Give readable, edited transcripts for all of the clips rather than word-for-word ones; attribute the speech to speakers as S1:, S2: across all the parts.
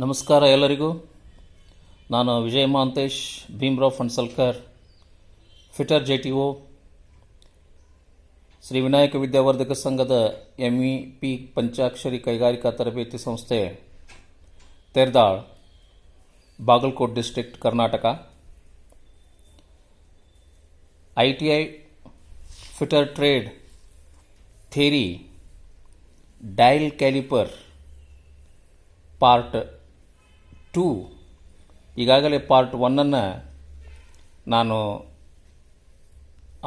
S1: ನಮಸ್ಕಾರ ಎಲ್ಲರಿಗೂ. ನಾನು ವಿಜಯ ಮಹಾಂತೇಶ್ ಭೀಮರಾವ್ ಫಣ್ಸಲ್ಕರ್, ಫಿಟರ್ JTO, ಶ್ರೀ ವಿನಾಯಕ ವಿದ್ಯಾವರ್ಧಕ ಸಂಘದ MEP ಪಂಚಾಕ್ಷರಿ ಕೈಗಾರಿಕಾ ತರಬೇತಿ ಸಂಸ್ಥೆ Terdal, Bagalkot district, Karnataka. ITI fitter trade theory dial calliper part 2, ಈಗಾಗಲೇ ಪಾರ್ಟ್ 1 ನಾನು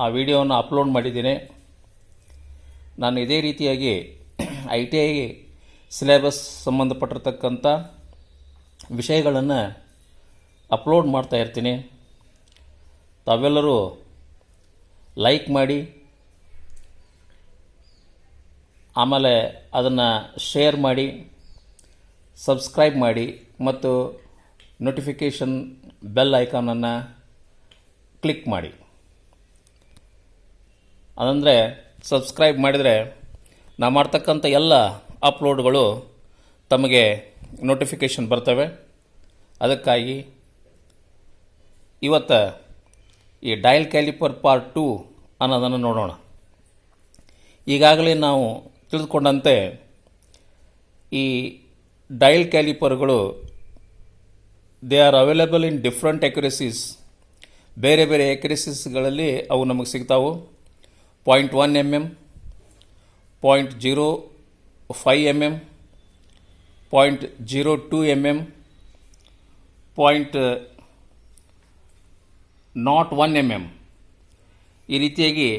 S1: ಆ ವಿಡಿಯೋವನ್ನು ಅಪ್ಲೋಡ್ ಮಾಡಿದ್ದೇನೆ. ನಾನು ಇದೇ ರೀತಿಯಾಗಿ ITI ಸಿಲೆಬಸ್ ಸಂಬಂಧಪಟ್ಟಿರ್ತಕ್ಕಂಥ ವಿಷಯಗಳನ್ನು ಅಪ್ಲೋಡ್ ಮಾಡ್ತಾ ಇರ್ತೀನಿ. ತಾವೆಲ್ಲರೂ ಲೈಕ್ ಮಾಡಿ, ಆಮೇಲೆ ಅದನ್ನು ಶೇರ್ ಮಾಡಿ, ಸಬ್ಸ್ಕ್ರೈಬ್ ಮಾಡಿ ಮತ್ತು ನೋಟಿಫಿಕೇಷನ್ ಬೆಲ್ ಐಕಾನನ್ನು ಕ್ಲಿಕ್ ಮಾಡಿ. ಅದಂದರೆ ಸಬ್ಸ್ಕ್ರೈಬ್ ಮಾಡಿದರೆ ನಾ ಮಾಡ್ತಕ್ಕಂಥ ಎಲ್ಲ ಅಪ್ಲೋಡ್ಗಳು ತಮಗೆ ನೋಟಿಫಿಕೇಷನ್ ಬರ್ತವೆ. ಅದಕ್ಕಾಗಿ ಇವತ್ತು ಈ ಡೈಲ್ ಕ್ಯಾಲಿಪರ್ ಪಾರ್ಟ್ 2 ಅನ್ನೋದನ್ನು ನೋಡೋಣ. ಈಗಾಗಲೇ ನಾವು ತಿಳಿದುಕೊಂಡಂತೆ ಈ ಡೈಲ್ ಕ್ಯಾಲಿಪರ್ಗಳು they are available in different accuracies. ಬೇರೆ ಬೇರೆ ಎಕ್ಯುರಸೀಸ್ಗಳಲ್ಲಿ ಅವು ನಮಗೆ ಸಿಗ್ತಾವೆ. 0.1 mm, 0.05 mm, 0.02 mm, 0.01 mm. ಈ ರೀತಿಯಾಗಿ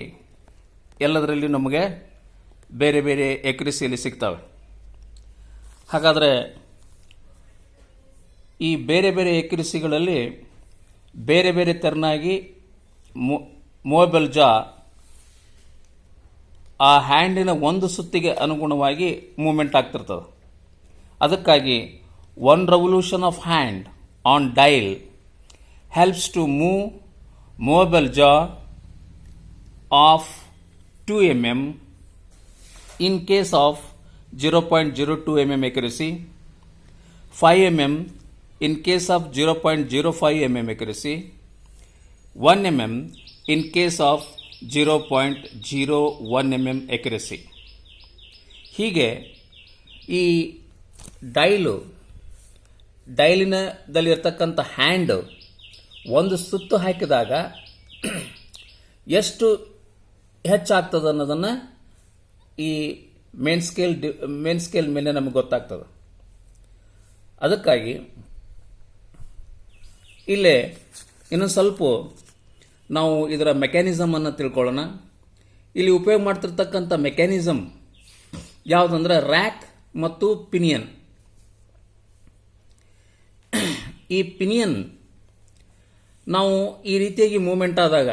S1: ಎಲ್ಲದರಲ್ಲಿ ನಮಗೆ ಬೇರೆ ಬೇರೆ ಎಕ್ಯುರಸಿಯಲ್ಲಿ ಸಿಗ್ತವೆ. ಹಾಗಾದರೆ ಈ ಬೇರೆ ಬೇರೆ ಎಕ್ಯುರಸಿಗಳಲ್ಲಿ ಬೇರೆ ಬೇರೆ ತೆರನಾಗಿ ಮೂವೇಬಲ್ ಜಾ ಆ ಹ್ಯಾಂಡಿನ ಒಂದು ಸುತ್ತಿಗೆ ಅನುಗುಣವಾಗಿ ಮೂವ್ಮೆಂಟ್ ಆಗ್ತಿರ್ತದೆ. ಅದಕ್ಕಾಗಿ 1 revolution of hand on dial helps to movable jaw of 2 mm in case of 0.02 mm accuracy, 5 mm in case of 0.05 mm accuracy, 1 mm in case of 0.01 mm accuracy. ಹೀಗೆ ಈ ಡೈಲಿನದಲ್ಲಿರ್ತಕ್ಕಂಥ ಹ್ಯಾಂಡ್ ಒಂದು ಸುತ್ತು ಹಾಕಿದಾಗ ಎಷ್ಟು ಹೆಚ್ಚಾಗ್ತದೆ ಅನ್ನೋದನ್ನು ಈ ಮೇನ್ ಸ್ಕೇಲ್ ಮೇಲೆ ನಮಗೆ ಗೊತ್ತಾಗ್ತದೆ. ಅದಕ್ಕಾಗಿ ಇಲ್ಲೇ ಇನ್ನೊಂದು ಸ್ವಲ್ಪ ನಾವು ಇದರ ಮೆಕ್ಯಾನಿಸಮನ್ನು ತಿಳ್ಕೊಳ್ಳೋಣ. ಇಲ್ಲಿ ಉಪಯೋಗ ಮಾಡ್ತಿರ್ತಕ್ಕಂಥ ಮೆಕ್ಯಾನಿಸಮ್ ಯಾವುದಂದ್ರೆ ರ್ಯಾಕ್ ಮತ್ತು ಪಿನಿಯನ್. ಈ ಪಿನಿಯನ್ ನಾವು ಈ ರೀತಿಯಾಗಿ ಮೂವ್ಮೆಂಟ್ ಆದಾಗ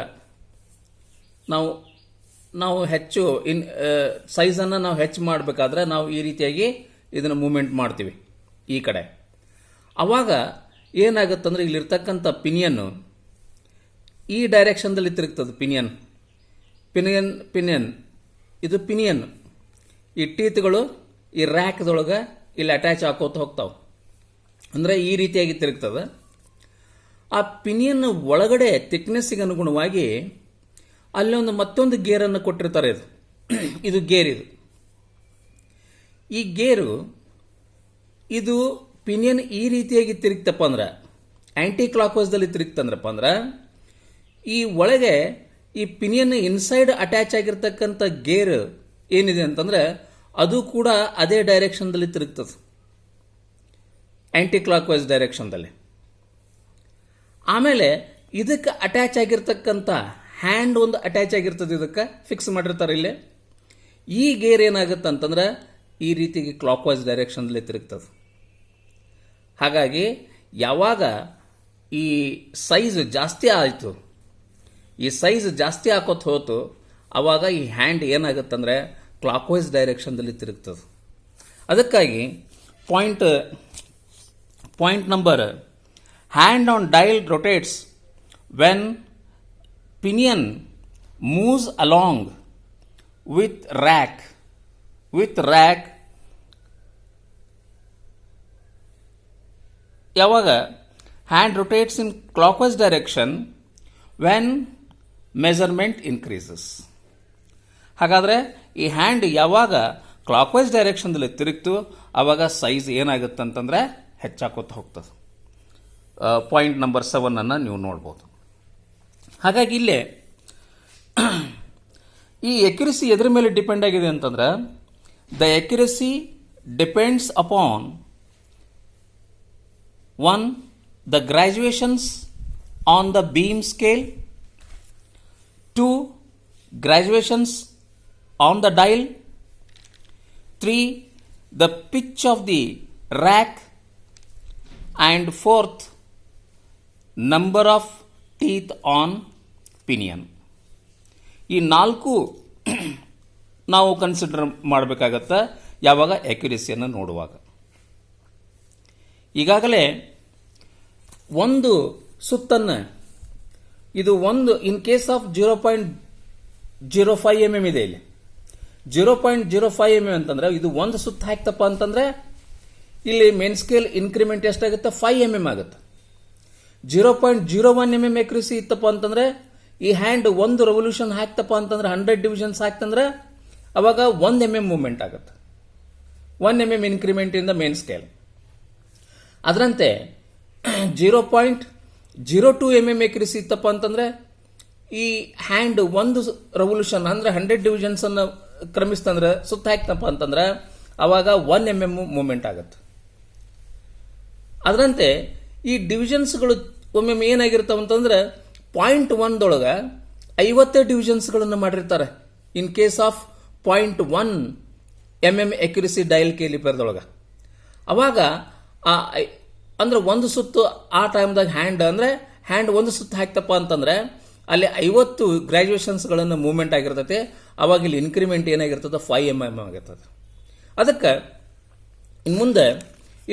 S1: ನಾವು ಹೆಚ್ಚು ಸೈಜನ್ನು ನಾವು ಹೆಚ್ಚು ಮಾಡಬೇಕಾದ್ರೆ ನಾವು ಈ ರೀತಿಯಾಗಿ ಇದನ್ನು ಮೂವ್ಮೆಂಟ್ ಮಾಡ್ತೀವಿ ಈ ಕಡೆ. ಆವಾಗ ಏನಾಗುತ್ತಂದ್ರೆ ಇಲ್ಲಿರ್ತಕ್ಕಂಥ ಪಿನಿಯನ್ನು ಈ ಡೈರೆಕ್ಷನ್ದಲ್ಲಿ ತಿರುಗ್ತದೆ. ಪಿನಿಯನ್ ಇದು ಪಿನಿಯನ್. ಈ ಟೀತ್ಗಳು ಈ ರ್ಯಾಕ್ದೊಳಗೆ ಇಲ್ಲಿ ಅಟ್ಯಾಚ್ ಹಾಕೋತ ಹೋಗ್ತಾವೆ. ಅಂದರೆ ಈ ರೀತಿಯಾಗಿ ತಿರುಗ್ತದೆ. ಆ ಪಿನಿಯನ್ ಒಳಗಡೆ ಥಿಕ್ನೆಸ್ಸಿಗೆ ಅನುಗುಣವಾಗಿ ಅಲ್ಲೊಂದು ಮತ್ತೊಂದು ಗೇರನ್ನು ಕೊಟ್ಟಿರ್ತಾರೆ. ಇದು ಗೇರ್. ಈ ಗೇರು ಇದು ಪಿನಿಯನ್ ಈ ರೀತಿಯಾಗಿ ತಿರುಗ್ತಪ್ಪ ಅಂದ್ರೆ, ಆಂಟಿ ಕ್ಲಾಕ್ ವೈಸ್ದಲ್ಲಿ ತಿರುಗ್ತಂದ್ರಪ್ಪ ಅಂದ್ರೆ, ಈ ಒಳಗೆ ಈ ಪಿನಿಯನ್ ಇನ್ಸೈಡ್ ಅಟ್ಯಾಚ್ ಆಗಿರ್ತಕ್ಕಂಥ ಗೇರ್ ಏನಿದೆ ಅಂತಂದ್ರೆ ಅದು ಕೂಡ ಅದೇ ಡೈರೆಕ್ಷನ್ದಲ್ಲಿ ತಿರುಗ್ತದೆ, ಆಂಟಿ ಕ್ಲಾಕ್ ವೈಸ್ ಡೈರೆಕ್ಷನ್ದಲ್ಲಿ. ಆಮೇಲೆ ಇದಕ್ಕೆ ಅಟ್ಯಾಚ್ ಆಗಿರ್ತಕ್ಕಂಥ ಹ್ಯಾಂಡ್ ಒಂದು ಅಟ್ಯಾಚ್ ಆಗಿರ್ತದೆ, ಇದಕ್ಕೆ ಫಿಕ್ಸ್ ಮಾಡಿರ್ತಾರೆ ಇಲ್ಲೇ. ಈ ಗೇರ್ ಏನಾಗುತ್ತೆ ಅಂತಂದ್ರೆ ಈ ರೀತಿಗೆ ಕ್ಲಾಕ್ ವೈಸ್ ಡೈರೆಕ್ಷನ್ದಲ್ಲಿ ತಿರುಗ್ತದೆ. ಹಾಗಾಗಿ ಯಾವಾಗ ಈ ಸೈಜ್ ಜಾಸ್ತಿ ಆಯಿತು, ಈ ಸೈಜ್ ಜಾಸ್ತಿ ಹಾಕೋತ ಹೋತು, ಆವಾಗ ಈ ಹ್ಯಾಂಡ್ ಏನಾಗುತ್ತಂದ್ರೆ ಕ್ಲಾಕ್ ವೈಸ್ ಡೈರೆಕ್ಷನ್ದಲ್ಲಿ ತಿರುಗ್ತದೆ. ಅದಕ್ಕಾಗಿ point number hand on dial rotates when pinion moves along with rack ಯಾವಾಗ hand rotates in clockwise direction when measurement increases. ಹಾಗಾದರೆ ಈ ಹ್ಯಾಂಡ್ ಯಾವಾಗ ಕ್ಲಾಕ್ವೈಸ್ ಡೈರೆಕ್ಷನ್ದಲ್ಲಿ ತಿರುಗ್ತು ಆವಾಗ ಸೈಜ್ ಏನಾಗುತ್ತೆ ಅಂತಂದರೆ ಹೆಚ್ಚಾಕೋತ ಹೋಗ್ತದೆ. ಪಾಯಿಂಟ್ ನಂಬರ್ 7 ನೀವು ನೋಡ್ಬೋದು. ಹಾಗಾಗಿ ಇಲ್ಲೇ ಈ ಎಕ್ಯುರಸಿ ಎದ್ರ ಮೇಲೆ ಡಿಪೆಂಡ್ ಆಗಿದೆ ಅಂತಂದ್ರೆ the accuracy depends upon 1. The graduations on the beam scale, 2. Graduations on the dial, 3. the pitch of the rack, and 4th number of teeth on pinion. ಈ 4 ನಾವು ಕನ್ಸಿಡರ್ ಮಾಡಬೇಕಾಗತ್ತೆ ಯಾವಾಗ ಎಕ್ಯುರಸಿಯನ್ನು ನೋಡುವಾಗ. ಈಗಾಗಲೇ ಒಂದು ಸುತ್ತನ್ನು ಇದು ಒಂದು ಇನ್ ಕೇಸ್ ಆಫ್ 0.05 mm ಇದೆ. ಇಲ್ಲಿ 0.05 mm ಅಂತಂದ್ರೆ ಇದು ಒಂದು ಸುತ್ತ ಹಾಕ್ತಪ್ಪ ಅಂತಂದ್ರೆ ಇಲ್ಲಿ ಮೇನ್ ಸ್ಕೇಲ್ ಇನ್ಕ್ರಿಮೆಂಟ್ ಎಷ್ಟಾಗುತ್ತೆ 5 mm ಆಗುತ್ತೆ. 0.01 mm ಎಕ್ಯುರಸಿ ಇತ್ತಪ್ಪ ಅಂತಂದ್ರೆ ಈ ಹ್ಯಾಂಡ್ ಒಂದು ರೆವಲ್ಯೂಷನ್ ಹಾಕ್ತಪ್ಪ ಅಂತಂದ್ರೆ 100 ಡಿವಿಷನ್ಸ್ ಹಾಕ್ತಂದ್ರೆ ಅವಾಗ 1 mm ಮೂವ್ಮೆಂಟ್ ಆಗುತ್ತೆ. 1 mm increment in the main scale. ಅದರಂತೆ 0.02 mm ಎಕ್ಯುರಸಿ ಇತ್ತಪ್ಪ ಅಂತಂದ್ರೆ ಈ ಹ್ಯಾಂಡ್ ಒಂದು ರೆವಲ್ಯೂಷನ್ ಅಂದ್ರೆ 100 ಡಿವಿಷನ್ಸ್ ಅನ್ನು ಕ್ರಮಿಸ್ತಂದ್ರೆ ಸುತ್ತ ಹಾಕ್ತಪ್ಪ ಅಂತಂದ್ರೆ ಅವಾಗ 1 mm ಮೂವ್ಮೆಂಟ್ ಆಗುತ್ತೆ. ಅದರಂತೆ ಈ ಡಿವಿಷನ್ಸ್ಗಳು ಒಮ್ಮೊಮ್ಮೆ ಏನಾಗಿರ್ತಾವ ಅಂತಂದ್ರೆ 0.1 50 ಡಿವಿಷನ್ಸ್ಗಳನ್ನು ಮಾಡಿರ್ತಾರೆ in case of 0.1 mm accuracy dial ಕೇಲಿಪರ್ದೊಳಗೆ. ಅವಾಗ ಅಂದ್ರೆ ಒಂದು ಸುತ್ತು ಆ ಟೈಮ್ದಾಗ ಹ್ಯಾಂಡ್ ಒಂದು ಸುತ್ತು ಹಾಕ್ತಪ್ಪ ಅಂತಂದ್ರೆ ಅಲ್ಲಿ 50 ಗ್ರಾಜುಯೇಷನ್ಸ್ಗಳನ್ನು ಮೂವ್ಮೆಂಟ್ ಆಗಿರ್ತೈತೆ. ಅವಾಗ ಇಲ್ಲಿ ಇನ್ಕ್ರಿಮೆಂಟ್ ಏನಾಗಿರ್ತದೆ 5 mm ಆಗಿರ್ತದೆ. ಅದಕ್ಕೆ ಇನ್ನು ಮುಂದೆ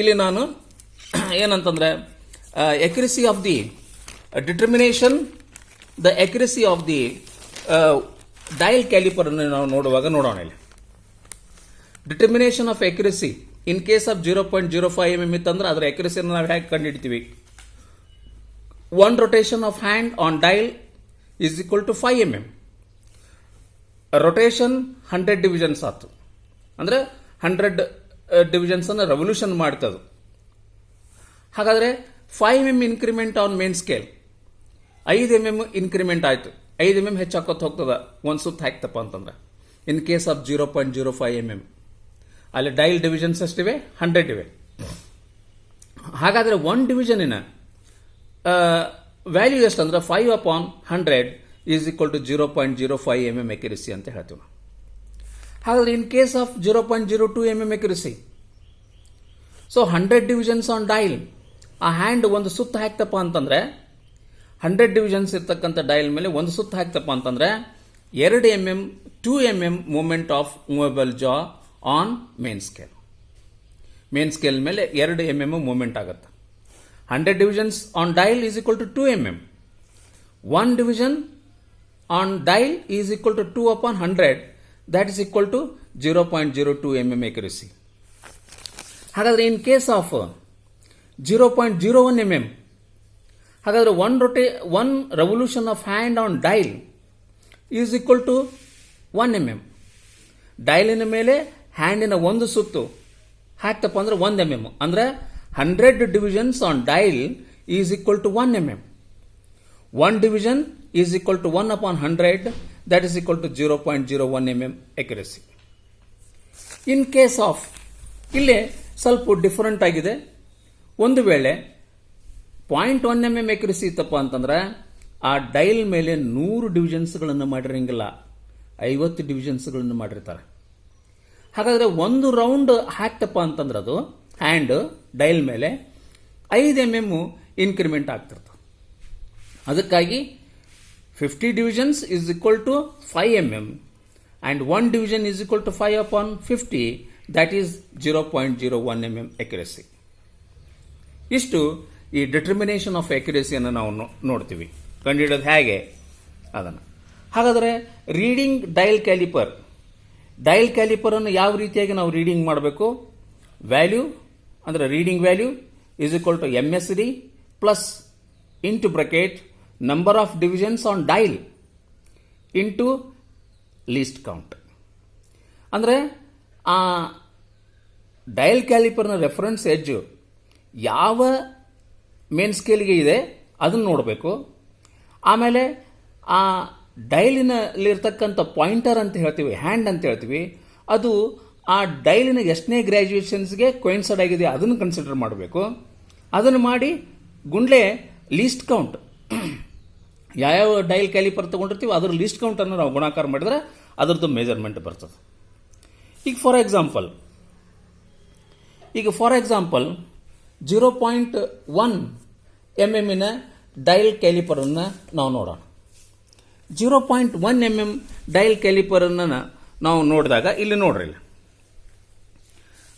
S1: ಇಲ್ಲಿ ನಾನು ಏನಂತಂದ್ರೆ accuracy of the determination the accuracy of the dial calliper ಅನ್ನು ನಾವು ನೋಡೋಣ. ಇಲ್ಲಿ determination of accuracy in case of 0.05 mm ಇತ್ತಂದ್ರೆ ಅದರ ಎಕ್ಯುರಸಿಯನ್ನು ನಾವು ಹೇಗೆ ಕಂಡುಹಿಡ್ತೀವಿ? 1 rotation of hand on dial is equal to 5 mm. Rotation 100 divisions ಆಯ್ತು ಅಂದ್ರೆ 100 ಡಿವಿಷನ್ಸ್ ಅನ್ನು ರೆವಲ್ಯೂಷನ್ ಮಾಡ್ತದೆ. ಹಾಗಾದ್ರೆ 5 mm increment on main scale 5 mm increment ಆಯ್ತು. 5 mm ಹೆಚ್ಚಾಕೋತ ಹೋಗ್ತದ ಒಂದು ಸುತ್ತ ಹಾಕ್ತಪ್ಪ ಅಂತಂದ್ರೆ ಇನ್ ಕೇಸ್ ಆಫ್ 0.05 mm. ಅಲ್ಲಿ ಡೈಲ್ ಡಿವಿಷನ್ಸ್ ಎಷ್ಟಿವೆ? 100 ಇವೆ. ಹಾಗಾದ್ರೆ 1 ಡಿವಿಷನಿನ ವ್ಯಾಲ್ಯೂ ಎಷ್ಟು ಅಂದ್ರೆ 5/100 is equal to 0.05 mm accuracy ಅಂತ ಹೇಳ್ತೀವಿ. ಹಾಗಾದ್ರೆ in case of 0.02 mm accuracy, so 100 divisions on dial, ಆ ಹ್ಯಾಂಡ್ ಒಂದು ಸುತ್ತ ಹಾಕ್ತಪ್ಪ ಅಂತಂದ್ರೆ 100 ಡಿವಿಷನ್ಸ್ ಇರ್ತಕ್ಕಂಥ ಡೈಲ್ ಮೇಲೆ ಒಂದು ಸುತ್ತ ಹಾಕ್ತಪ್ಪ ಅಂತಂದ್ರೆ 2 mm 2 mm movement of movable jaw on main scale. Main scale ಮೇಲೆ 2 mm ಮೂವ್ಮೆಂಟ್ ಆಗುತ್ತೆ. 100 divisions on dial is equal to 2 mm. 1 division on dial is equal to 2/100. That is equal to 0.02 mm accuracy. ಹಾಗಾದ್ರೆ in case of 0.01 mm, ಹಾಗಾದ್ರೆ 1 revolution of hand on dial is equal to 1 mm. ಡೈಲಿನ ಮೇಲೆ ಹ್ಯಾಂಡಿನ ಒಂದು ಸುತ್ತು ಹಾಕ್ತಪ್ಪ ಅಂದ್ರೆ 1 mm ಅಂದ್ರೆ 100 divisions on dial is equal to 1 mm. 1 division is equal to 1/100, that is equal to 0.01 mm accuracy. In case of ಇಲ್ಲೇ ಸ್ವಲ್ಪ different ಆಗಿದೆ. ಒಂದು ವೇಳೆ 0.1 mm accuracy ಇತ್ತಪ್ಪ ಅಂತಂದ್ರೆ ಆ ಡೈಲ್ ಮೇಲೆ 100 ಡಿವಿಷನ್ಸ್ಗಳನ್ನು ಮಾಡಿರಂಗಿಲ್ಲ, 50 ಡಿವಿಷನ್ಸ್ಗಳನ್ನು ಮಾಡಿರ್ತಾರೆ. ಹಾಗಾದ್ರೆ ಒಂದು ರೌಂಡ್ ಹಾಕ್ತಪ್ಪ ಅಂತಂದ್ರೆ ಅದು ಹ್ಯಾಂಡ್ ಡೈಲ್ ಮೇಲೆ 5 mm ಇನ್ಕ್ರಿಮೆಂಟ್ ಆಗ್ತಿರ್ತದೆ. ಅದಕ್ಕಾಗಿ 50 divisions is equal to 5 mm and 1 division is equal to 5/50, that is 0.01 mm accuracy. ಇಷ್ಟು ಈ ಡಿಟರ್ಮಿನೇಷನ್ ಆಫ್ ಅಕ್ಯುರಸಿಯನ್ನು ನಾವು ನೋಡ್ತೀವಿ. ಕಂಡುಹಿಡಿಯೋದು ಹೇಗೆ ಅದನ್ನು. ಹಾಗಾದರೆ ರೀಡಿಂಗ್ ಡಯಲ್ ಕ್ಯಾಲಿಪರ್ ಅನ್ನು ಯಾವ ರೀತಿಯಾಗಿ ನಾವು ರೀಡಿಂಗ್ ಮಾಡಬೇಕು? ವ್ಯಾಲ್ಯೂ ಅಂದರೆ reading value is equal to MSD plus into bracket number of divisions on dial into least count. ಅಂದರೆ ಆ ಡಯಲ್ ಕ್ಯಾಲಿಪರ್ನ ರೆಫರೆನ್ಸ್ ಎಡ್ಜು ಯಾವ ಮೇನ್ ಸ್ಕೇಲ್ಗೆ ಇದೆ ಅದನ್ನು ನೋಡಬೇಕು. ಆಮೇಲೆ ಆ ಡೈಲಿನಲ್ಲಿರ್ತಕ್ಕಂಥ ಪಾಯಿಂಟರ್ ಅಂತ ಹೇಳ್ತೀವಿ, ಹ್ಯಾಂಡ್ ಅಂತ ಹೇಳ್ತೀವಿ, ಅದು ಆ ಡೈಲಿನ ಎಷ್ಟನೇ ಗ್ರ್ಯಾಜುಯೇಷನ್ಸ್ಗೆ ಕೊಯಿನ್ಸೈಡ್ ಆಗಿದೆ ಅದನ್ನು ಕನ್ಸಿಡರ್ ಮಾಡಬೇಕು. ಅದನ್ನು ಮಾಡಿ ಗುಂಡ್ಲೆ ಲೀಸ್ಟ್ ಕೌಂಟ್ ಯಾವ್ಯಾವ ಡೈಲ್ ಕ್ಯಾಲಿಪರ್ ತೊಗೊಂಡಿರ್ತೀವಿ ಅದರ ಲೀಸ್ಟ್ ಕೌಂಟನ್ನು ನಾವು ಗುಣಾಕಾರ ಮಾಡಿದ್ರೆ ಅದರದ್ದು ಮೆಜರ್ಮೆಂಟ್ ಬರ್ತದೆ. ಈಗ ಫಾರ್ ಎಕ್ಸಾಂಪಲ್ 0.1 mm ಡೈಲ್ ಕ್ಯಾಲಿಪರನ್ನು ನಾವು ನೋಡೋಣ. 0.1 mm ಡೈಲ್ ಕ್ಯಾಲಿಪರನ್ನು ನಾವು ನೋಡಿದಾಗ ಇಲ್ಲಿ ನೋಡ್ರಿ, ಇಲ್ಲಿ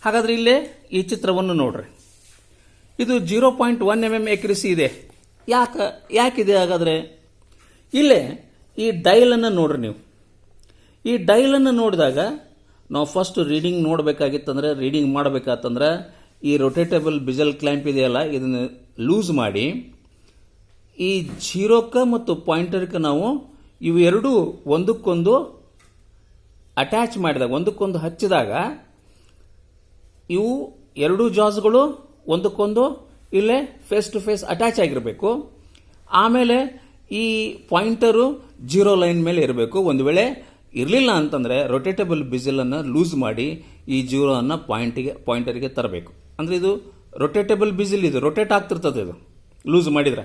S1: ಹಾಗಾದ್ರೆ ಇಲ್ಲೇ ಈ ಚಿತ್ರವನ್ನು ನೋಡ್ರಿ. ಇದು 0.1 mm ಎಕ್ಯುರಸಿ ಇದೆ. ಯಾಕಿದೆ ಹಾಗಾದರೆ? ಇಲ್ಲೇ ಈ ಡೈಲನ್ನು ನೋಡ್ರಿ ನೀವು. ಈ ಡೈಲನ್ನು ನೋಡಿದಾಗ ನಾವು ಫಸ್ಟ್ ರೀಡಿಂಗ್ ನೋಡಬೇಕಾಗಿತ್ತಂದ್ರೆ, ರೀಡಿಂಗ್ ಮಾಡಬೇಕಾತಂದ್ರೆ ಈ ರೊಟೇಟಬಲ್ ಬಿಜಲ್ ಕ್ಲ್ಯಾಂಪ್ ಇದೆಯಲ್ಲ ಇದನ್ನು ಲೂಸ್ ಮಾಡಿ ಈ ಜೀರೋಕ್ಕೆ ಮತ್ತು ಪಾಯಿಂಟರ್ಗೆ ನಾವು ಇವು ಎರಡೂ ಒಂದಕ್ಕೊಂದು ಅಟ್ಯಾಚ್ ಮಾಡಿದಾಗ, ಒಂದಕ್ಕೊಂದು ಹಚ್ಚಿದಾಗ ಇವು ಎರಡೂ ಜಾಸ್ಗಳು ಒಂದಕ್ಕೊಂದು ಇಲ್ಲೇ ಫೇಸ್ ಟು ಫೇಸ್ ಅಟ್ಯಾಚ್ ಆಗಿರಬೇಕು. ಆಮೇಲೆ ಈ ಪಾಯಿಂಟರು ಜೀರೋ ಲೈನ್ ಮೇಲೆ ಇರಬೇಕು. ಒಂದು ವೇಳೆ ಇರಲಿಲ್ಲ ಅಂತಂದರೆ ರೊಟೇಟಬಲ್ ಬಿಜಲನ್ನು ಲೂಸ್ ಮಾಡಿ ಈ ಜೀರೋವನ್ನು ಪಾಯಿಂಟರಿಗೆ ತರಬೇಕು. ಅಂದರೆ ಇದು ರೊಟೇಟಬಲ್ ಬಿಜಿಲ್, ಇದು ರೊಟೇಟ್ ಆಗ್ತಿರ್ತದೆ ಇದು ಲೂಸ್ ಮಾಡಿದರೆ.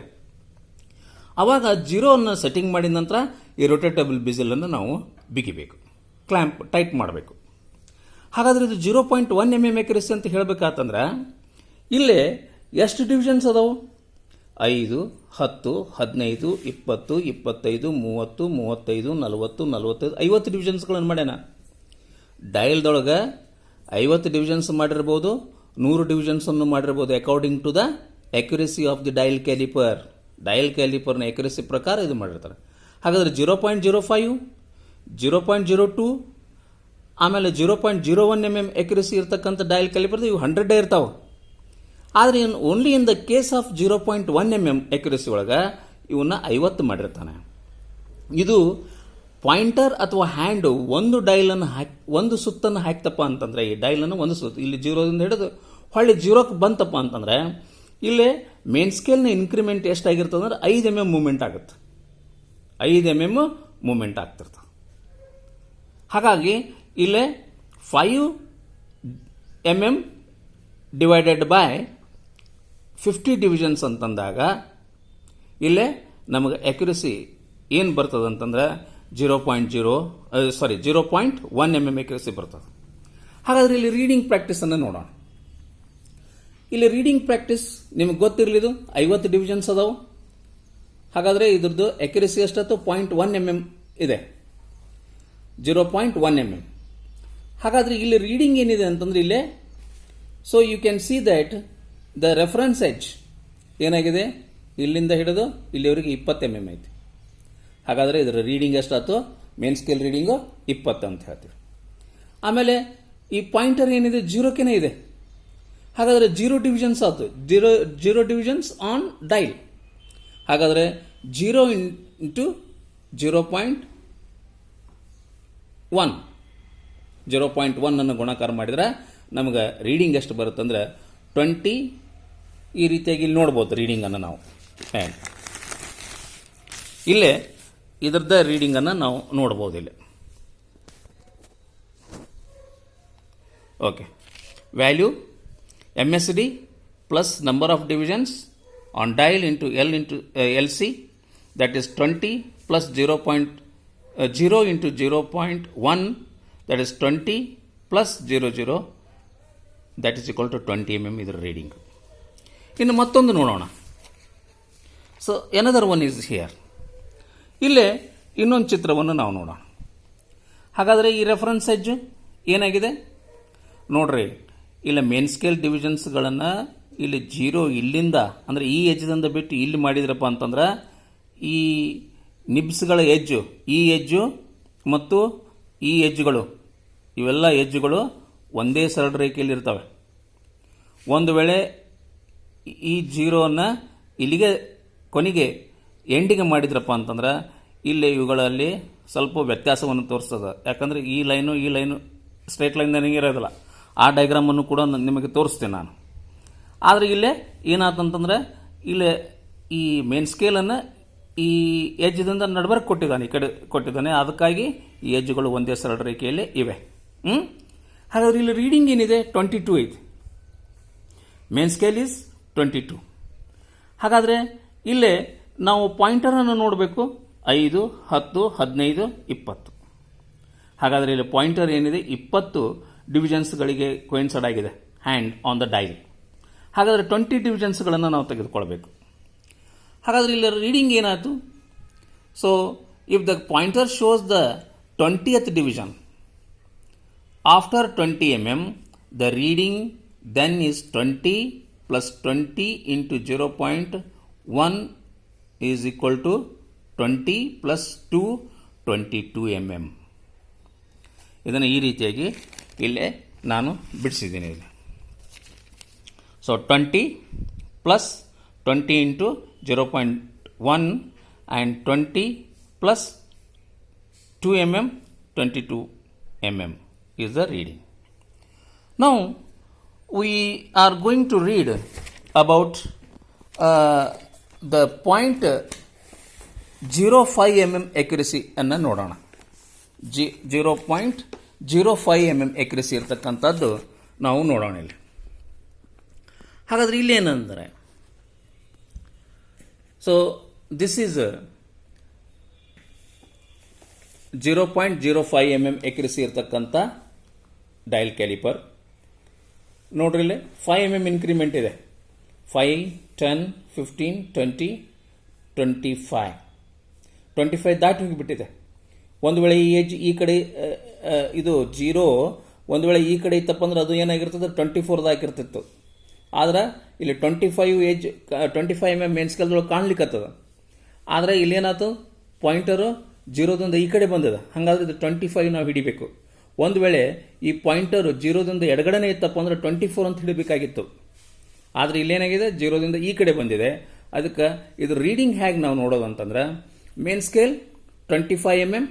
S1: ಆವಾಗ ಜೀರೋವನ್ನು ಸೆಟ್ಟಿಂಗ್ ಮಾಡಿದ ನಂತರ ಈ ರೊಟೇಟಬಲ್ ಬಿಜಿಲನ್ನು ನಾವು ಬಿಗಿಬೇಕು, ಕ್ಲ್ಯಾಂಪ್ ಟೈಟ್ ಮಾಡಬೇಕು. ಹಾಗಾದರೆ ಇದು 0.1 mm ಎಕ್ಯುರಸಿ ಅಂತ ಹೇಳಬೇಕಾತಂದ್ರೆ ಇಲ್ಲೇ ಎಷ್ಟು ಡಿವಿಷನ್ಸ್ ಅದಾವು? 5, 10, 15, 20, 25, 30, 35, 40, 45, 50 ಡಿವಿಷನ್ಸ್ಗಳನ್ನು ಮಾಡ್ಯಾನ. ಡಯಲ್ದೊಳಗೆ 50 ಡಿವಿಷನ್ಸ್ ಮಾಡಿರ್ಬೋದು, 100 ಡಿವಿಷನ್ಸನ್ನು ಮಾಡಿರ್ಬೋದು, according to the accuracy of the dial caliper. Dial ಕ್ಯಾಲಿಪರ್ನ ಅಕ್ಯುರಸಿ ಪ್ರಕಾರ ಇದು ಮಾಡಿರ್ತಾರೆ. ಹಾಗಾದರೆ 0.05, 0.02 ಆಮೇಲೆ 0.01 mm ಎಕ್ಯುರಸಿ ಇರ್ತಕ್ಕಂಥ ಡಯಲ್ ಕ್ಯಾಲಿಪರ್ ಇವು 100 ಇರ್ತಾವೆ. ಆದರೆ only in the case of 0.1 mm ಎಕ್ಯುರಸಿ ಒಳಗೆ ಇವನ್ನ 50 ಮಾಡಿರ್ತಾನೆ. ಇದು ಪಾಯಿಂಟರ್ ಅಥವಾ ಹ್ಯಾಂಡು ಒಂದು ಡೈಲನ್ನು ಒಂದು ಸುತ್ತನ್ನು ಹಾಕ್ತಪ್ಪ ಅಂತಂದರೆ, ಈ ಡೈಲನ್ನು ಒಂದು ಸುತ್ತು ಇಲ್ಲಿ 0ದಿಂದ ಹಿಡಿದು ಹೊಳ್ಳಿ 0ಕ್ಕೆ ಬಂತಪ್ಪ ಅಂತಂದರೆ ಇಲ್ಲೇ ಮೇನ್ ಸ್ಕೇಲ್ನ ಇನ್ಕ್ರಿಮೆಂಟ್ ಎಷ್ಟಾಗಿರ್ತದೆ ಅಂದ್ರೆ 5 mm ಮೂಮೆಂಟ್ ಆಗುತ್ತೆ. 5 mm ಮೂಮೆಂಟ್ ಆಗ್ತಿರ್ತದೆ. ಹಾಗಾಗಿ ಇಲ್ಲೇ 5 mm ಡಿವೈಡೆಡ್ ಬೈ 50 ಡಿವಿಷನ್ಸ್ ಅಂತಂದಾಗ ಇಲ್ಲೇ ನಮಗೆ ಅಕ್ಯುರಸಿ ಏನು ಬರ್ತದೆ ಅಂತಂದ್ರೆ 0.1 mm ಎಕ್ಯುರಸಿ ಬರ್ತದೆ. ಹಾಗಾದ್ರೆ ಇಲ್ಲಿ ರೀಡಿಂಗ್ ಪ್ರಾಕ್ಟೀಸನ್ನು ನೋಡೋಣ. ಇಲ್ಲಿ ರೀಡಿಂಗ್ ಪ್ರಾಕ್ಟೀಸ್ ನಿಮಗೆ ಗೊತ್ತಿರಲಿದು 50 ಡಿವಿಷನ್ಸ್ ಅದಾವು. ಹಾಗಾದರೆ ಇದ್ರದ್ದು ಅಕ್ಯುರಸಿ ಎಷ್ಟಾಯ್ತು? 0.1 mm ಇದೆ, 0.1 mm. ಹಾಗಾದರೆ ಇಲ್ಲಿ ರೀಡಿಂಗ್ ಏನಿದೆ ಅಂತಂದ್ರೆ ಇಲ್ಲೇ so you can see that the reference edge ಏನಾಗಿದೆ, ಇಲ್ಲಿಂದ ಹಿಡಿದು ಇಲ್ಲಿವರೆಗೆ 20 mm ಐತಿ. ಹಾಗಾದರೆ ಇದರ ರೀಡಿಂಗ್ ಎಷ್ಟಾಯ್ತು? ಮೇನ್ ಸ್ಕೇಲ್ ರೀಡಿಂಗು 20 ಅಂತ ಹೇಳ್ತೀವಿ. ಆಮೇಲೆ ಈ ಪಾಯಿಂಟರ್ ಏನಿದೆ 0ಕ್ಕೆ ಇದೆ. ಹಾಗಾದರೆ 0 ಡಿವಿಷನ್ಸ್ ಆಯ್ತು, 0 ಡಿವಿಷನ್ಸ್ ಆನ್ ಡೈಲ್. ಹಾಗಾದರೆ 0 ಇಂಟು 0.1 ಅನ್ನು ಗುಣಾಕಾರ ಮಾಡಿದ್ರೆ ನಮಗೆ ರೀಡಿಂಗ್ ಎಷ್ಟು ಬರುತ್ತೆ ಅಂದರೆ 20. ಈ ರೀತಿಯಾಗಿ ಇಲ್ಲಿ ನೋಡ್ಬೋದು ರೀಡಿಂಗನ್ನು ನಾವು. ಇಲ್ಲೇ ಇದರದ ರೀಡಿಂಗನ್ನು ನಾವು ನೋಡ್ಬೋದು ಇಲ್ಲಿ. Okay, value MSD plus number of divisions on dial into L into LC, that is 20 plus 0 into 0.1, that is 20 plus 00, that is equal to 20 mm ಇದರ ರೀಡಿಂಗ್. ಇನ್ನು ಮತ್ತೊಂದು ನೋಡೋಣ. So another one is here. ಇಲ್ಲೇ ಇನ್ನೊಂದು ಚಿತ್ರವನ್ನು ನಾವು ನೋಡೋಣ. ಹಾಗಾದರೆ ಈ ರೆಫರೆನ್ಸ್ ಎಡ್ಜ್ ಏನಾಗಿದೆ ನೋಡ್ರಿ. ಇಲ್ಲ ಮೇನ್ ಸ್ಕೇಲ್ ಡಿವಿಷನ್ಸ್ಗಳನ್ನು ಇಲ್ಲಿ 0 ಇಲ್ಲಿಂದ ಅಂದರೆ ಈ ಎಜ್ಜಿಂದ ಬಿಟ್ಟು ಇಲ್ಲಿ ಮಾಡಿದ್ರಪ್ಪ ಅಂತಂದ್ರೆ ಈ ನಿಬ್ಸ್ಗಳ ಎಜ್ಜು, ಈ ಎಜ್ಜು ಮತ್ತು ಈ ಎಜ್ಜುಗಳು, ಇವೆಲ್ಲ ಎಜ್ಜುಗಳು ಒಂದೇ ಸರಳ ರೇಖೆಯಲ್ಲಿ ಇರ್ತವೆ. ಒಂದು ವೇಳೆ ಈ ಜೀರೋನ ಇಲ್ಲಿಗೆ ಕೊನೆಗೆ ಎಂಡಿಗೆ ಮಾಡಿದ್ರಪ್ಪ ಅಂತಂದ್ರೆ ಇಲ್ಲಿ ಇವುಗಳಲ್ಲಿ ಸ್ವಲ್ಪ ವ್ಯತ್ಯಾಸವನ್ನು ತೋರಿಸ್ತದೆ. ಯಾಕಂದರೆ ಈ ಲೈನು ಸ್ಟ್ರೇಟ್ ಲೈನ್ ನನಗೆ ಇರೋದಿಲ್ಲ. ಆ ಡಯಾಗ್ರಾಮನ್ನು ಕೂಡ ನಿಮಗೆ ತೋರಿಸ್ತೇನೆ ನಾನು. ಆದರೆ ಇಲ್ಲೇ ಏನಾತಂತಂದ್ರೆ ಇಲ್ಲೇ ಈ ಮೇನ್ ಸ್ಕೇಲನ್ನು ಈ ಎಜ್ದಿಂದ ನಡುಬರ್ಕ್ ಕೊಟ್ಟಿದ್ದಾನೆ, ಈ ಕಡೆ ಕೊಟ್ಟಿದ್ದಾನೆ. ಅದಕ್ಕಾಗಿ ಈ ಎಜ್ಗಳು ಒಂದೇ ಸರಳ ರೇಖೆಯಲ್ಲಿ ಇವೆ. ಹಾಗಾದ್ರೆ ಇಲ್ಲಿ ರೀಡಿಂಗ್ ಏನಿದೆ 22 ಐತಿ. Main scale is 22. ಹಾಗಾದರೆ ಇಲ್ಲೇ ನಾವು ಪಾಯಿಂಟರನ್ನು ನೋಡಬೇಕು. 5, 10, 15, 20. ಹಾಗಾದರೆ ಇಲ್ಲಿ ಪಾಯಿಂಟರ್ ಏನಿದೆ 20 ಡಿವಿಷನ್ಸ್ಗಳಿಗೆ ಕೋಯಿನ್ಸೈಡ್ ಆಗಿದೆ ಹ್ಯಾಂಡ್ ಆನ್ ದ ಡೈಲ್. ಹಾಗಾದರೆ 20 ಡಿವಿಷನ್ಸ್ಗಳನ್ನು ನಾವು ತೆಗೆದುಕೊಳ್ಬೇಕು. ಹಾಗಾದರೆ ಇಲ್ಲಿ ರೀಡಿಂಗ್ ಏನಾಯಿತು? So if the pointer shows the 20th division after 20 mm, the reading then is 20 plus 20 into 0.1 is equal to 20 plus 2, 22 mm. ಇದನ್ನು ಈ ರೀತಿಯಾಗಿ ಇಲ್ಲೇ ನಾನು ಬಿಡಿಸಿದ್ದೀನಿ ಇಲ್ಲಿ. So 20 plus 20 into 0.1 and 20 plus 2 mm, 22 mm is the reading. Now we are going to read about the point 0.5 mm accuracy ಅನ್ನು ನೋಡೋಣ. 0.05 mm accuracy ಇರ್ತಕ್ಕಂಥದ್ದು ನಾವು ನೋಡೋಣ ಇಲ್ಲಿ. ಹಾಗಾದರೆ ಇಲ್ಲೇನಂದರೆ, so this is 0.05 mm accuracy ಇರ್ತಕ್ಕಂಥ ಡಯಲ್ ಕ್ಯಾಲಿಪರ್. ನೋಡ್ರಿ ಇಲ್ಲಿ 5 mm ಇನ್ಕ್ರಿಮೆಂಟ್ ಇದೆ. 5, 10, 15, 20, 25. 25 ದಾಟಿ ಹೋಗಿಬಿಟ್ಟಿದೆ. ಒಂದು ವೇಳೆ ಈ ಏಜ್ ಈ ಕಡೆ ಇದು 0 ಒಂದು ವೇಳೆ ಈ ಕಡೆ ಇತ್ತಪ್ಪ ಅಂದ್ರೆ ಅದು ಏನಾಗಿರ್ತದೆ 24 ಹಾಕಿರ್ತಿತ್ತು. ಆದ್ರೆ ಇಲ್ಲಿ 25 ಏಜ್ 25 mm ಮೇನ್ ಸ್ಕೇಲ್ದೊಳಗೆ ಕಾಣ್ಲಿಕ್ಕತ್ತದ. ಆದರೆ ಇಲ್ಲೇನಾಯ್ತು, ಪಾಯಿಂಟರು 0ದಿಂದ ಈ ಕಡೆ ಬಂದದ. ಹಾಗಾದ್ರೆ ಇದು 25 ನಾವು ಹಿಡಿಬೇಕು. ಒಂದು ವೇಳೆ ಈ ಪಾಯಿಂಟರು 0ದಿಂದ ಎಡಗಡೆನೇ ಇತ್ತಪ್ಪ ಅಂದ್ರೆ 24 ಅಂತ ಹಿಡಿಬೇಕಾಗಿತ್ತು. ಆದರೆ ಇಲ್ಲೇನಾಗಿದೆ 0ದಿಂದ ಈ ಕಡೆ ಬಂದಿದೆ. ಅದಕ್ಕೆ ಇದು ರೀಡಿಂಗ್ ಹೇಗೆ ನಾವು ನೋಡೋದು ಅಂತಂದ್ರೆ, main scale 25 mm.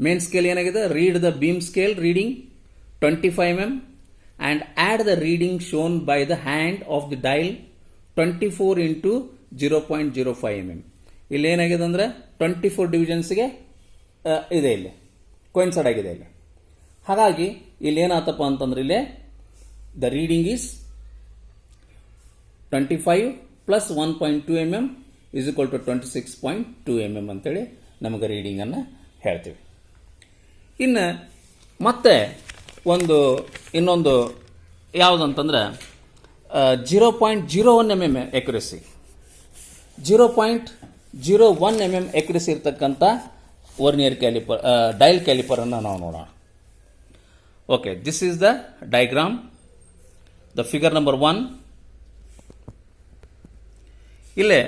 S1: Main scale ಏನಾಗಿದೆ, read the beam scale reading 25 mm and add the reading shown by the hand of the dial 24 into 0.05 mm. ಇಲ್ಲಿ ಏನಾಗಿದೆ ಅಂದರೆ 24 ಡಿವಿಷನ್ಸ್ಗೆ ಇದೆ, ಇಲ್ಲಿ ಕೋಯಿನ್ಸೈಡ್ ಆಗಿದೆ ಇಲ್ಲಿ. ಹಾಗಾಗಿ ಇಲ್ಲಿ ಏನಾತಪ್ಪ ಅಂತಂದ್ರೆ ಇಲ್ಲಿ the reading is 25 plus 1.2 mm is equal to 26.2 mm ಅಂತೇಳಿ ನಮಗೆ ರೀಡಿಂಗನ್ನು ಹೇಳ್ತೀವಿ. ಇನ್ನು ಮತ್ತೆ ಇನ್ನೊಂದು ಯಾವುದಂತಂದ್ರೆ 0.01 mm accuracy. 0.01 mm accuracy ಇರ್ತಕ್ಕಂಥ ವರ್ನಿಯರ್ ಕ್ಯಾಲಿಪರ್ ಡಯಲ್ ಕ್ಯಾಲಿಪರನ್ನು ನಾವು ನೋಡೋಣ. Okay, this is the diagram, the figure number 1. ಇಲ್ಲೇ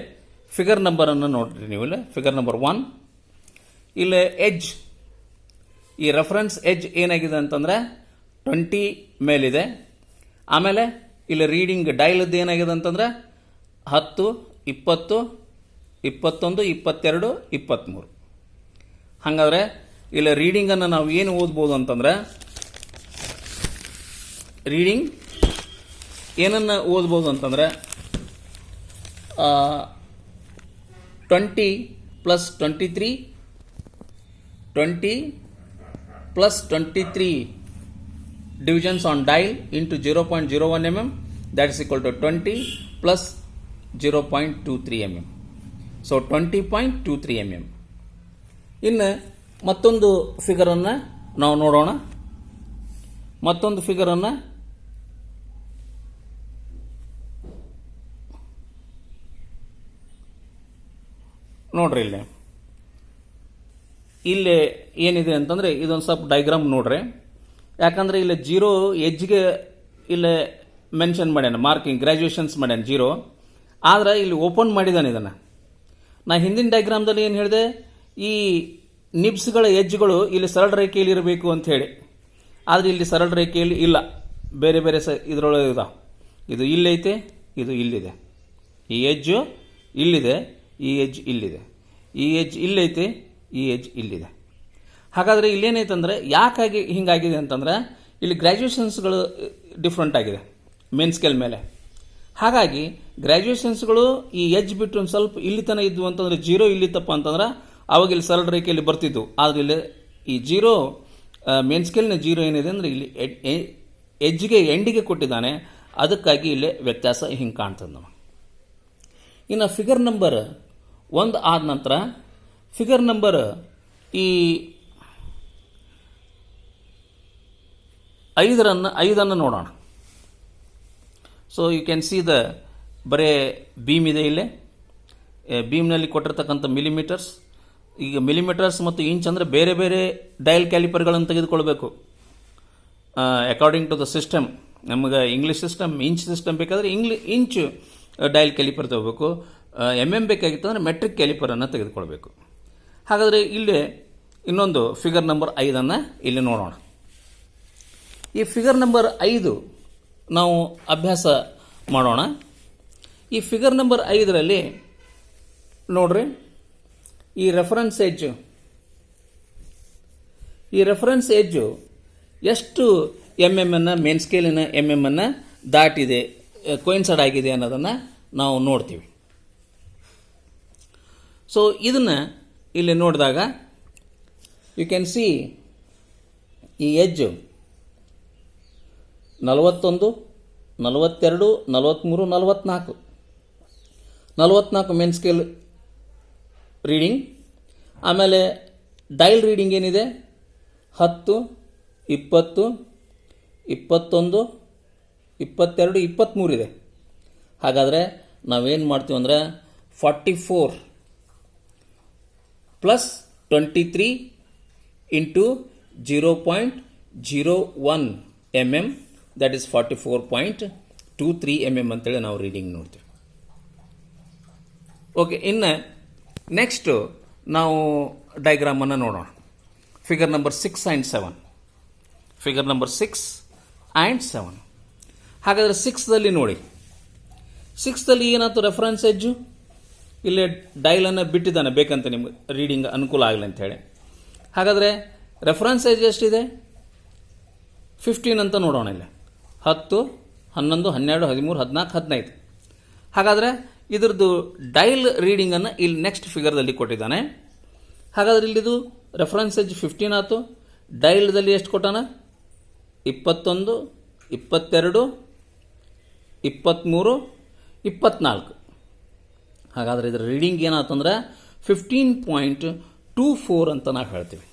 S1: ಫಿಗರ್ ನಂಬರನ್ನು ನೋಡ್ರಿ ನೀವು. ಇಲ್ಲೇ ಫಿಗರ್ ನಂಬರ್ 1. ಇಲ್ಲೇ ಎಡ್ಜ್, ಈ ರೆಫರೆನ್ಸ್ ಎಡ್ಜ್ ಏನಾಗಿದೆ ಅಂತಂದರೆ 20 ಮೇಲಿದೆ. ಆಮೇಲೆ ಇಲ್ಲಿ ರೀಡಿಂಗ್ ಡೈಲದ್ದು ಏನಾಗಿದೆ ಅಂತಂದರೆ 10, 20, 21, 22, 23. ಹಾಗಾದರೆ ಇಲ್ಲಿ ರೀಡಿಂಗನ್ನು ನಾವು ಏನು ಓದ್ಬೋದು ಅಂತಂದರೆ, ರೀಡಿಂಗ್ ಏನನ್ನು ಓದ್ಬೋದು ಅಂತಂದರೆ 20 plus 23, 20 plus 23 divisions on dial into 0.01 mm, that is equal to 20 plus 0.23 mm. So 20.23 mm. ಇನ್ನು ಮತ್ತೊಂದು ಫಿಗರನ್ನು ನಾವು ನೋಡೋಣ. ಮತ್ತೊಂದು ಫಿಗರನ್ನು ನೋಡ್ರಿ. ಇಲ್ಲಿ ಏನಿದೆ ಅಂತಂದರೆ ಇದೊಂದು ಸ್ವಲ್ಪ ಡಯಾಗ್ರಾಮ್ ನೋಡ್ರಿ. ಯಾಕಂದರೆ ಇಲ್ಲಿ 0 ಎಜ್ಗೆ ಇಲ್ಲೇ ಮೆನ್ಷನ್ ಮಾಡ್ಯಾನ, ಮಾರ್ಕಿಂಗ್ ಗ್ರ್ಯಾಜುಯೇಷನ್ಸ್ ಮಾಡ್ಯಾನ 0. ಆದರೆ ಇಲ್ಲಿ ಓಪನ್ ಮಾಡಿದ್ದಾನೆ ಇದನ್ನು. ನಾ ಹಿಂದಿನ ಡಯಾಗ್ರಾಮ್ದಲ್ಲಿ ಏನು ಹೇಳಿದೆ, ಈ ನಿಬ್ಸ್ಗಳ ಎಜ್ಗಳು ಇಲ್ಲಿ ಸರಳ ರೇಖೆಯಲ್ಲಿ ಇರಬೇಕು ಅಂತ ಹೇಳಿ. ಆದರೆ ಇಲ್ಲಿ ಸರಳ ರೇಖೆಯಲ್ಲಿ ಇಲ್ಲ, ಬೇರೆ ಬೇರೆ ಇದರೊಳಗೆ ಇದಾವೆ. ಇದು ಇಲ್ಲೈತೆ, ಇದು ಇಲ್ಲಿದೆ. ಈ ಎಜ್ಜು ಇಲ್ಲಿದೆ, ಈ ಎಜ್ ಇಲ್ಲಿದೆ. ಈ ಎಜ್ ಇಲ್ಲೈತೆ, ಈ ಎಜ್ ಇಲ್ಲಿದೆ. ಹಾಗಾದರೆ ಇಲ್ಲೇನೈತಂದರೆ ಯಾಕಾಗಿ ಹಿಂಗಾಗಿದೆ ಅಂತಂದ್ರೆ ಇಲ್ಲಿ ಗ್ರ್ಯಾಜುಯೇಷನ್ಸ್ಗಳು ಡಿಫ್ರೆಂಟ್ ಆಗಿದೆ ಮೇನ್ ಸ್ಕೇಲ್ ಮೇಲೆ. ಹಾಗಾಗಿ ಗ್ರ್ಯಾಜುಯೇಷನ್ಸ್ಗಳು ಈ ಎಜ್ ಬಿಟ್ಟು ಒಂದು ಸ್ವಲ್ಪ ಇಲ್ಲಿ ತನಕ ಇದ್ವು ಅಂತಂದರೆ 0 ಇಲ್ಲಿತ್ತಪ್ಪ ಅಂತಂದ್ರೆ ಅವಾಗ ಇಲ್ಲಿ ಸರಳ ರೇಖೆಯಲ್ಲಿ ಬರ್ತಿದ್ವು. ಆದರೆ ಇಲ್ಲಿ ಈ 0 ಮೇನ್ ಸ್ಕೇಲ್ನ 0 ಏನಿದೆ ಅಂದರೆ ಇಲ್ಲಿ ಎಜ್ಗೆ ಎಂಡಿಗೆ ಕೊಟ್ಟಿದ್ದಾನೆ. ಅದಕ್ಕಾಗಿ ಇಲ್ಲಿ ವ್ಯತ್ಯಾಸ ಹಿಂಗೆ ಕಾಣ್ತದೆ ನಾವು. ಇನ್ನು ಫಿಗರ್ ನಂಬರ್ 1 ಆದ ನಂತರ ಫಿಗರ್ ನಂಬರ್ ಈ 5 ನೋಡೋಣ. So you can see the ಬರೇ ಬೀಮ್ ಇದೆ ಇಲ್ಲೇ. ಬೀಮ್ನಲ್ಲಿ ಕೊಟ್ಟಿರ್ತಕ್ಕಂಥ ಮಿಲಿಮೀಟರ್ಸ್. ಈಗ ಮಿಲಿಮೀಟರ್ಸ್ ಮತ್ತು ಇಂಚ್ ಅಂದರೆ ಬೇರೆ ಬೇರೆ ಡಯಲ್ ಕ್ಯಾಲಿಪರ್ಗಳನ್ನು ತೆಗೆದುಕೊಳ್ಬೇಕು ಅಕಾರ್ಡಿಂಗ್ ಟು ದ ಸಿಸ್ಟಮ್. ನಮಗೆ ಇಂಗ್ಲೀಷ್ ಸಿಸ್ಟಮ್ ಇಂಚ್ ಸಿಸ್ಟಮ್ ಬೇಕಾದರೆ ಇಂಚ್ ಡಯಲ್ ಕ್ಯಾಲಿಪರ್ ತಗೋಬೇಕು. ಬೇಕಾಗಿತ್ತು ಅಂದರೆ ಮೆಟ್ರಿಕ್ ಕ್ಯಾಲಿಪರನ್ನು ತೆಗೆದುಕೊಳ್ಬೇಕು. ಹಾಗಾದರೆ ಇಲ್ಲಿ ಇನ್ನೊಂದು ಫಿಗರ್ ನಂಬರ್ 5 ಇಲ್ಲಿ ನೋಡೋಣ. ಈ ಫಿಗರ್ ನಂಬರ್ 5 ನಾವು ಅಭ್ಯಾಸ ಮಾಡೋಣ. ಈ ಫಿಗರ್ ನಂಬರ್ 5ರಲ್ಲಿ ನೋಡ್ರಿ, ಈ ರೆಫರೆನ್ಸ್ ಎಜ್ಜು ಎಷ್ಟು ಅನ್ನು ಮೇನ್ ಸ್ಕೇಲಿನ ಅನ್ನು ದಾಟಿದೆ, ಕೋಯಿನ್ಸೈಡ್ ಆಗಿದೆ ಅನ್ನೋದನ್ನು ನಾವು ನೋಡ್ತೀವಿ. ಸೊ ಇದನ್ನು ಇಲ್ಲಿ ನೋಡಿದಾಗ ಯು ಕ್ಯಾನ್ ಸಿ ಈ ಎಜ್ಜು 41, 42, 43, 44 ಮೇನ್ ಸ್ಕೇಲ್ ರೀಡಿಂಗ್. ಆಮೇಲೆ ಡೈಲ್ ರೀಡಿಂಗ್ ಏನಿದೆ 10, 20, 21, 22, 23 ಇದೆ. ಹಾಗಾದರೆ ನಾವೇನು ಮಾಡ್ತೀವಿ ಅಂದರೆ 44 plus 23 into 0.01 mm, that is 44.23 mm ಅಂತೇಳಿ ನಾವು ರೀಡಿಂಗ್ ನೋಡ್ತೀವಿ. ಓಕೆ, ಇನ್ನು ನೆಕ್ಸ್ಟು ನಾವು ಡಯಾಗ್ರಾಮನ್ನು ನೋಡೋಣ. Figure number 6 and 7. Figure number 6 and 7. ಹಾಗಾದರೆ 6ದಲ್ಲಿ ನೋಡಿ, 6ದಲ್ಲಿ ಏನಾಯ್ತು, ರೆಫರೆನ್ಸ್ ಎಜ್ಜು ಇಲ್ಲೇ ಡೈಲನ್ನು ಬಿಟ್ಟಿದ್ದಾನೆ ಬೇಕಂತ ನಿಮ್ಗೆ ರೀಡಿಂಗ್ ಅನುಕೂಲ ಆಗಲಿ ಅಂಥೇಳಿ. ಹಾಗಾದರೆ ರೆಫರೆನ್ಸ್ ಎಜ್ ಎಷ್ಟಿದೆ 15 ಅಂತ ನೋಡೋಣ. ಇಲ್ಲಿ 10, 11, 12, 13, 14, 15. ಹಾಗಾದರೆ ಇದರದ್ದು ಡೈಲ್ ರೀಡಿಂಗನ್ನು ಇಲ್ಲಿ ನೆಕ್ಸ್ಟ್ ಫಿಗರ್ದಲ್ಲಿ ಕೊಟ್ಟಿದ್ದಾನೆ. ಹಾಗಾದರೆ ಇಲ್ಲಿದು ರೆಫರೆನ್ಸ್ ಎಜ್ 15 ಆಯಿತು. ಡೈಲ್ದಲ್ಲಿ ಎಷ್ಟು ಕೊಟ್ಟಾನ 21, 22, 23, 24. ಹಾಗಾದರೆ ಇದರ ರೀಡಿಂಗ್ ಏನಾಯ್ತಂದ್ರೆ 15.24 ಅಂತ ನಾವು ಹೇಳ್ತೀವಿ.